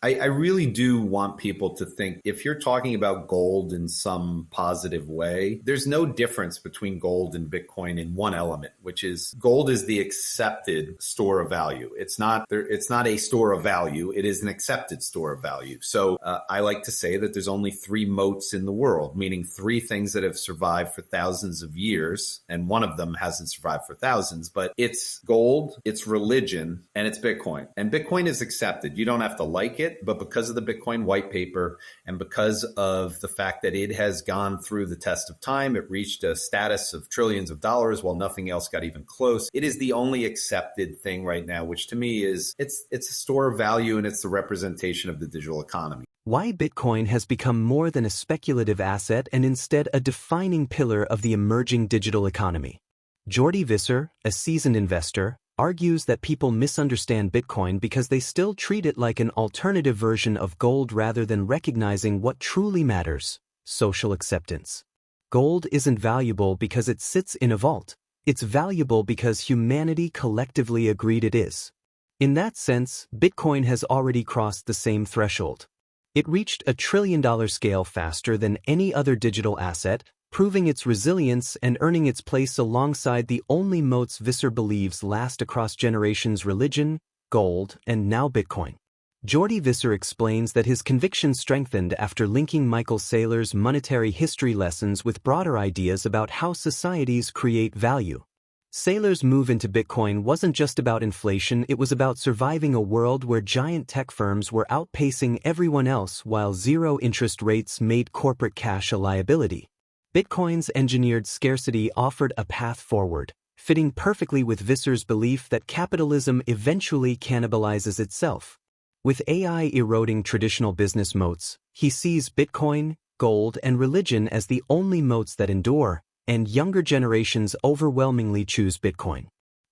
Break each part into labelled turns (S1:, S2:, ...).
S1: I really do want people to think if you're talking about gold in some positive way, there's no difference between gold and Bitcoin in one element, which is gold is the accepted store of value. It's not a store of value. It is an accepted store of value. So I like to say that there's only three moats in the world, meaning three things that have survived for thousands of years. And one of them hasn't survived for thousands, but it's gold, it's religion, and it's Bitcoin. And Bitcoin is accepted. You don't have to like it. But because of the Bitcoin white paper and because of the fact that it has gone through the test of time, it reached a status of trillions of dollars while nothing else got even close. It is the only accepted thing right now, which to me is it's a store of value and it's the representation of the digital economy.
S2: Why Bitcoin has become more than a speculative asset and instead a defining pillar of the emerging digital economy. Jordi Visser, a seasoned investor, argues that people misunderstand Bitcoin because they still treat it like an alternative version of gold rather than recognizing what truly matters: social acceptance. Gold isn't valuable because it sits in a vault. It's valuable because humanity collectively agreed it is. In that sense, Bitcoin has already crossed the same threshold. It reached a $1 trillion scale faster than any other digital asset, proving its resilience and earning its place alongside the only moats Visser believes last across generations: religion, gold, and now Bitcoin. Jordi Visser explains that his conviction strengthened after linking Michael Saylor's monetary history lessons with broader ideas about how societies create value. Saylor's move into Bitcoin wasn't just about inflation, it was about surviving a world where giant tech firms were outpacing everyone else while zero interest rates made corporate cash a liability. Bitcoin's engineered scarcity offered a path forward, fitting perfectly with Visser's belief that capitalism eventually cannibalizes itself. With AI eroding traditional business moats, he sees Bitcoin, gold, and religion as the only moats that endure, and younger generations overwhelmingly choose Bitcoin.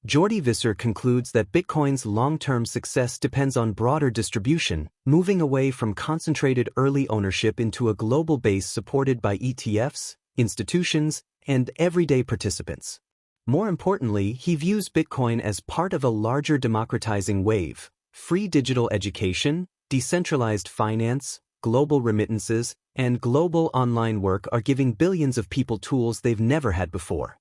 S2: Jordi Visser concludes that Bitcoin's long-term success depends on broader distribution, moving away from concentrated early ownership into a global base supported by ETFs, institutions, and everyday participants. More importantly, he views Bitcoin as part of a larger democratizing wave. Free digital education, decentralized finance, global remittances, and global online work are giving billions of people tools they've never had before.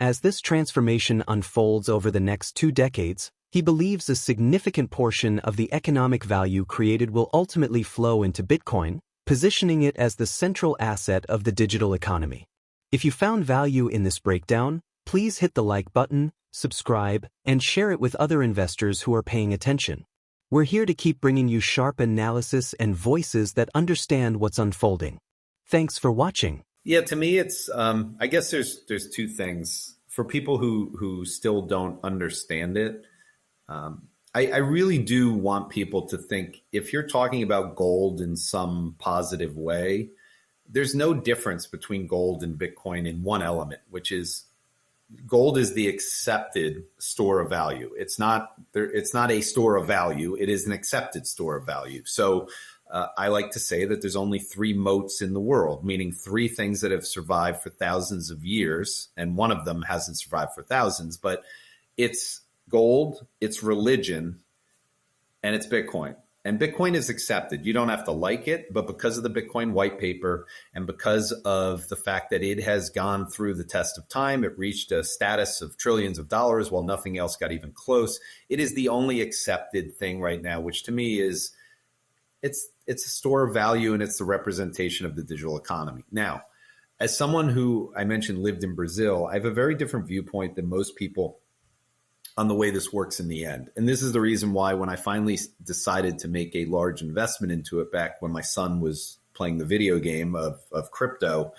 S2: As this transformation unfolds over the next 2 decades, he believes a significant portion of the economic value created will ultimately flow into Bitcoin, positioning it as the central asset of the digital economy. If you found value in this breakdown, please hit the like button, subscribe, and share it with other investors who are paying attention. We're here to keep bringing you sharp analysis and voices that understand what's unfolding. Thanks for watching.
S1: Yeah, to me, it's I guess there's two things for people who still don't understand it. I really do want people to think if you're talking about gold in some positive way, there's no difference between gold and Bitcoin in one element, which is gold is the accepted store of value. It's not a store of value. It is an accepted store of value. So I like to say that there's only three moats in the world, meaning three things that have survived for thousands of years. And one of them hasn't survived for thousands, but it's gold, it's religion, and it's Bitcoin. And Bitcoin is accepted. You don't have to like it, but because of the Bitcoin white paper and because of the fact that it has gone through the test of time, it reached a status of trillions of dollars while nothing else got even close. It is the only accepted thing right now, which to me is it's a store of value and it's the representation of the digital economy. Now, as someone who I mentioned lived in Brazil, I have a very different viewpoint than most people on the way this works in the end. And this is the reason why when I finally decided to make a large investment into it back when my son was playing the video game of crypto,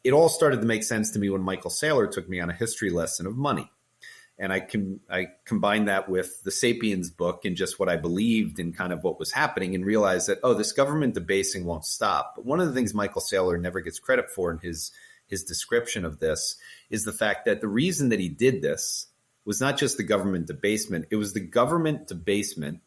S1: it all started to make sense to me when Michael Saylor took me on a history lesson of money. And I combined that with the Sapiens book and just what I believed in kind of what was happening and realized that, oh, this government debasing won't stop. But one of the things Michael Saylor never gets credit for in his description of this is the fact that the reason that he did this was not just the government debasement. It was the government debasement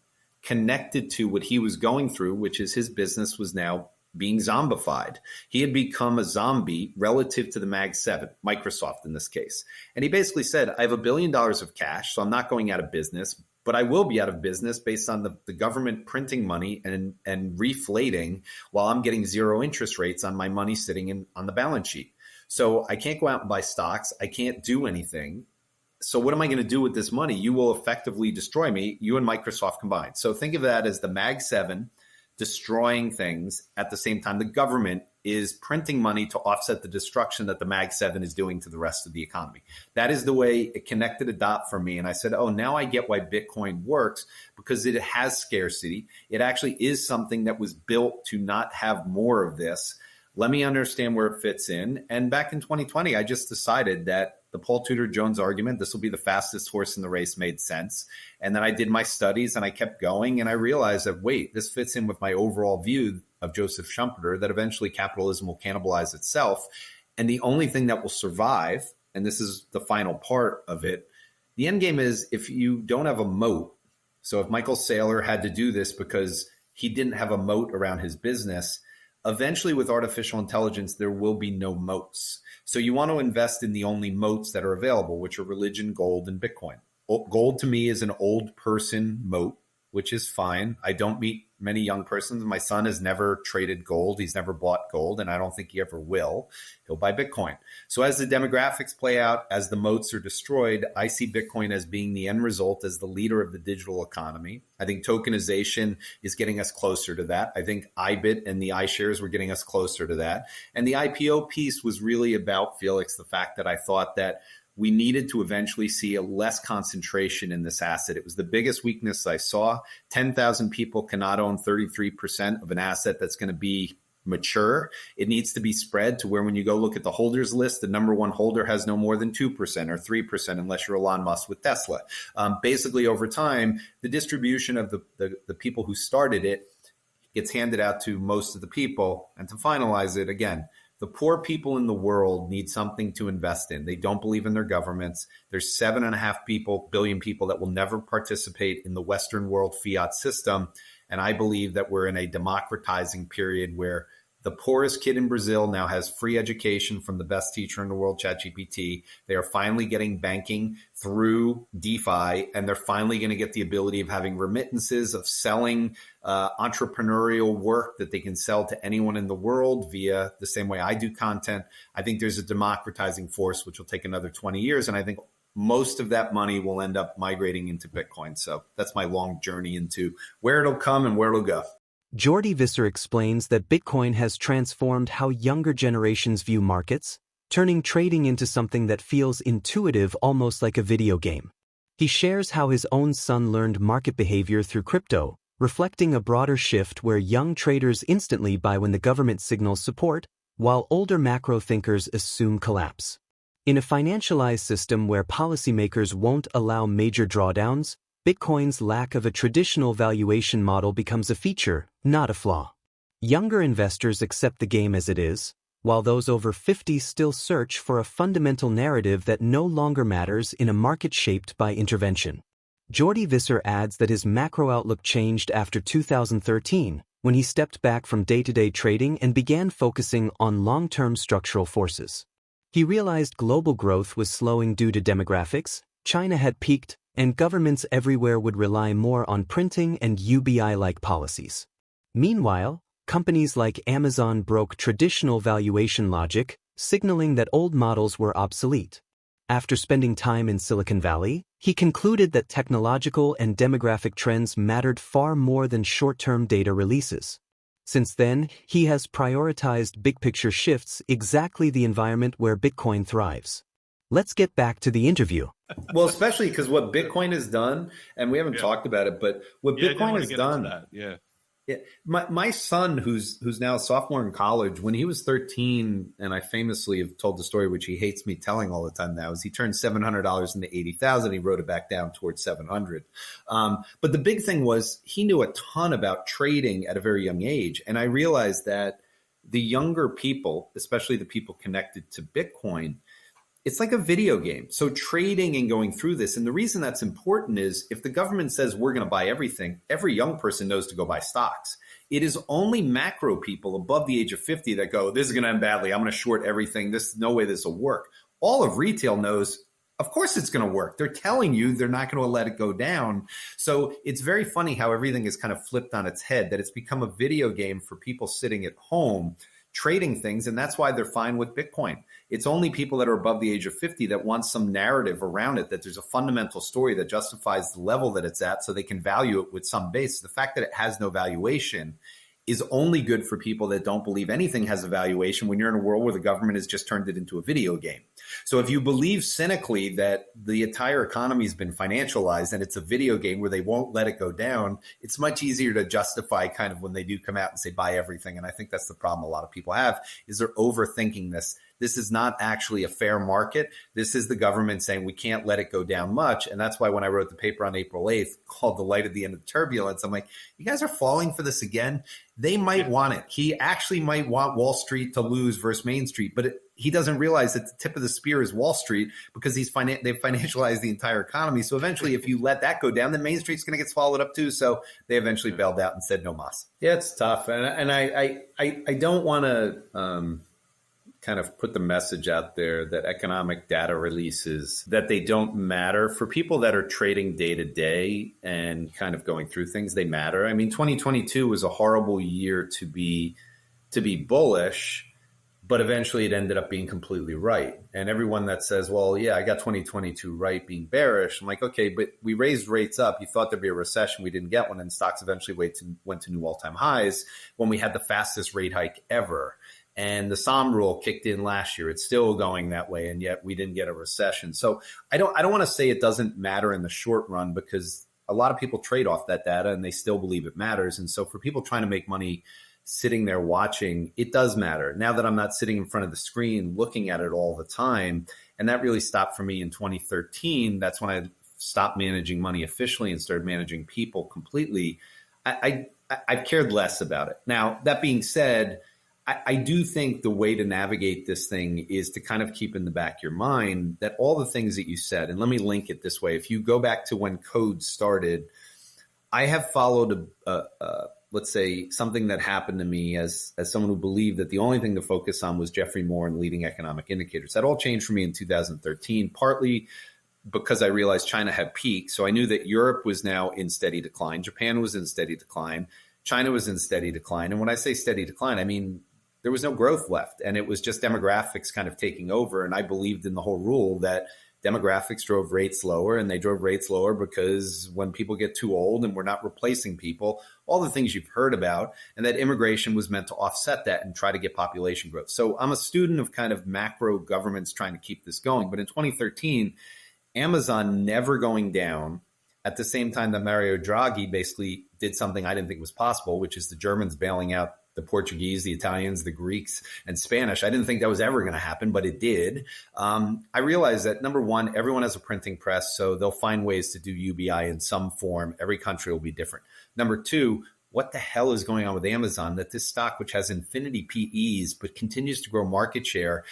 S1: connected to what he was going through, which is his business was now being zombified. He had become a zombie relative to the Mag 7, Microsoft in this case. And he basically said, I have $1 billion of cash, so I'm not going out of business. but I will be out of business based on the government printing money and reflating while I'm getting zero interest rates on my money sitting on the balance sheet. So I can't go out and buy stocks. I can't do anything. So what am I going to do with this money? You will effectively destroy me, you and Microsoft combined. So think of that as the Mag 7 destroying things at the same time the government is printing money to offset the destruction that the Mag 7 is doing to the rest of the economy. That is the way it connected a dot for me. And I said, oh, now I get why Bitcoin works, because it has scarcity. It actually is something that was built to not have more of this. Let me understand where it fits in. And back in 2020, I just decided that the Paul Tudor Jones argument, this will be the fastest horse in the race, made sense. And then I did my studies and I kept going, and I realized that, wait, this fits in with my overall view of Joseph Schumpeter, that eventually capitalism will cannibalize itself. And the only thing that will survive, and this is the final part of it, the end game is if you don't have a moat. So if Michael Saylor had to do this because he didn't have a moat around his business, eventually with artificial intelligence, there will be no moats. So you want to invest in the only moats that are available, which are religion, gold, and Bitcoin. Gold to me is an old person moat, which is fine. I don't meet many young persons. My son has never traded gold. He's never bought gold, and I don't think he ever will. He'll buy Bitcoin. So as the demographics play out, as the moats are destroyed, I see Bitcoin as being the end result, as the leader of the digital economy. I think tokenization is getting us closer to that. I think IBIT and the iShares were getting us closer to that. And the IPO piece was really about, Felix, the fact that I thought that we needed to eventually see a less concentration in this asset. It was the biggest weakness I saw. 10,000 people cannot own 33% of an asset that's going to be mature. It needs to be spread to where when you go look at the holders list, the number one holder has no more than 2% or 3%, unless you're Elon Musk with Tesla. Basically, over time, the distribution of the people who started it gets handed out to most of the people. And to finalize it, again, the poor people in the world need something to invest in. They don't believe in their governments. There's 7.5 billion people that will never participate in the Western world fiat system. And I believe that we're in a democratizing period where the poorest kid in Brazil now has free education from the best teacher in the world, ChatGPT. They are finally getting banking through DeFi, and they're finally going to get the ability of having remittances, of selling entrepreneurial work that they can sell to anyone in the world via the same way I do content. I think there's a democratizing force, which will take another 20 years. And I think most of that money will end up migrating into Bitcoin. So that's my long journey into where it'll come and where it'll go.
S2: Jordi Visser explains that Bitcoin has transformed how younger generations view markets, turning trading into something that feels intuitive, almost like a video game. He shares how his own son learned market behavior through crypto, reflecting a broader shift where young traders instantly buy when the government signals support, while older macro thinkers assume collapse. In a financialized system where policymakers won't allow major drawdowns, Bitcoin's lack of a traditional valuation model becomes a feature, not a flaw. Younger investors accept the game as it is, while those over 50 still search for a fundamental narrative that no longer matters in a market shaped by intervention. Jordi Visser adds that his macro outlook changed after 2013, when he stepped back from day-to-day trading and began focusing on long-term structural forces. He realized global growth was slowing due to demographics, China had peaked, and governments everywhere would rely more on printing and UBI-like policies. Meanwhile, companies like Amazon broke traditional valuation logic, signaling that old models were obsolete. After spending time in Silicon Valley, he concluded that technological and demographic trends mattered far more than short-term data releases. Since then, he has prioritized big-picture shifts, exactly the environment where Bitcoin thrives. Let's get back to the interview.
S1: Well, especially because what Bitcoin has done, and we haven't talked about it, but what Bitcoin has done. My son, who's now a sophomore in college, when he was 13, and I famously have told the story, which he hates me telling all the time now, is he turned $700 into $80,000. He wrote it back down towards 700. But the big thing was he knew a ton about trading at a very young age. And I realized that the younger people, especially the people connected to Bitcoin, it's like a video game. So trading and going through this, and the reason that's important is if the government says we're going to buy everything, every young person knows to go buy stocks. It is only macro people above the age of 50 that go, this is going to end badly. I'm going to short everything. No way this will work. All of retail knows Of course it's going to work. They're telling you they're not going to let it go down. So it's very funny how everything is kind of flipped on its head, that it's become a video game for people sitting at home trading things. And that's why they're fine with Bitcoin. It's only people that are above the age of 50 that want some narrative around it, that there's a fundamental story that justifies the level that it's at so they can value it with some base. The fact that it has no valuation is only good for people that don't believe anything has a valuation when you're in a world where the government has just turned it into a video game. So if you believe cynically that the entire economy has been financialized and it's a video game where they won't let it go down, it's much easier to justify kind of when they do come out and say buy everything. And I think that's the problem a lot of people have, is they're overthinking this. This is not actually a fair market. This is the government saying we can't let it go down much. And that's why when I wrote the paper on April 8th called The Light at the End of Turbulence, I'm like, you guys are falling for this again? They might want it. He actually might want Wall Street to lose versus Main Street, but he doesn't realize that the tip of the spear is Wall Street, because they've financialized the entire economy. So eventually, if you let that go down, then Main Street's going to get swallowed up too. So they eventually bailed out and said no mas. Yeah, it's tough. And I don't want to kind of put the message out there that economic data releases, that they don't matter. For people that are trading day to day and kind of going through things, they matter. I mean, 2022 was a horrible year to be bullish, but eventually it ended up being completely right. And everyone that says, well, yeah, I got 2022 right being bearish, I'm like, okay, but we raised rates up. You thought there'd be a recession. We didn't get one. And stocks eventually went to new all-time highs when we had the fastest rate hike ever. And the SOM rule kicked in last year. It's still going that way, and yet we didn't get a recession. So I don't want to say it doesn't matter in the short run, because a lot of people trade off that data and they still believe it matters. And so for people trying to make money sitting there watching, it does matter. Now that I'm not sitting in front of the screen looking at it all the time, and that really stopped for me in 2013. That's when I stopped managing money officially and started managing people completely. I've cared less about it. Now, that being said, I do think the way to navigate this thing is to kind of keep in the back of your mind that all the things that you said, and let me link it this way. If you go back to when code started, I have followed let's say something that happened to me as someone who believed that the only thing to focus on was Jeffrey Moore and leading economic indicators. That all changed for me in 2013, partly because I realized China had peaked. So I knew that Europe was now in steady decline. Japan was in steady decline. China was in steady decline. And when I say steady decline, I mean there was no growth left, and it was just demographics kind of taking over. And I believed in the whole rule that demographics drove rates lower, and they drove rates lower because when people get too old and we're not replacing people, all the things you've heard about, and that immigration was meant to offset that and try to get population growth. So I'm a student of kind of macro governments trying to keep this going. But in 2013, Amazon never going down, at the same time that Mario Draghi basically did something I didn't think was possible, which is the Germans bailing out the Portuguese, the Italians, the Greeks, and Spanish. I didn't think that was ever going to happen, but it did. I realized that, number one, everyone has a printing press, so they'll find ways to do UBI in some form. Every country will be different. Number two, what the hell is going on with Amazon, that this stock, which has infinity PEs, but continues to grow market share,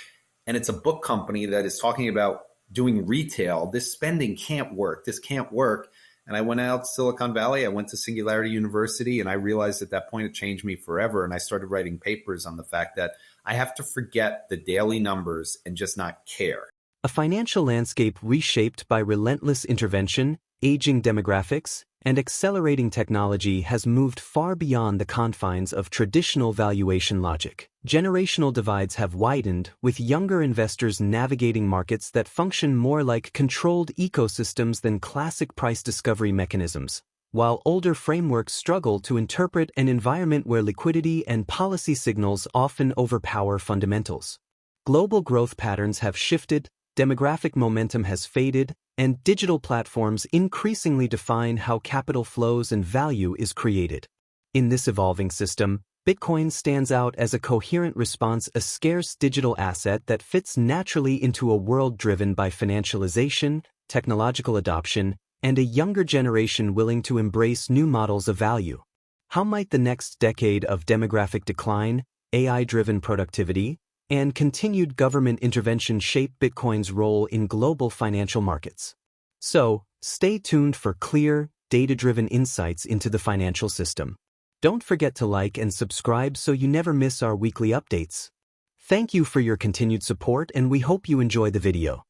S1: and it's a book company that is talking about doing retail, this spending can't work. This can't work. And I went out to Silicon Valley. I went to Singularity University, and I realized at that point it changed me forever. And I started writing papers on the fact that I have to forget the daily numbers and just not care.
S2: A financial landscape reshaped by relentless intervention, aging demographics, and accelerating technology has moved far beyond the confines of traditional valuation logic. Generational divides have widened, with younger investors navigating markets that function more like controlled ecosystems than classic price discovery mechanisms, while older frameworks struggle to interpret an environment where liquidity and policy signals often overpower fundamentals. Global growth patterns have shifted, demographic momentum has faded, and digital platforms increasingly define how capital flows and value is created. In this evolving system, Bitcoin stands out as a coherent response, a scarce digital asset that fits naturally into a world driven by financialization, technological adoption, and a younger generation willing to embrace new models of value. How might the next decade of demographic decline, AI-driven productivity, and continued government intervention shape Bitcoin's role in global financial markets? So, stay tuned for clear, data-driven insights into the financial system. Don't forget to like and subscribe so you never miss our weekly updates. Thank you for your continued support, and we hope you enjoy the video.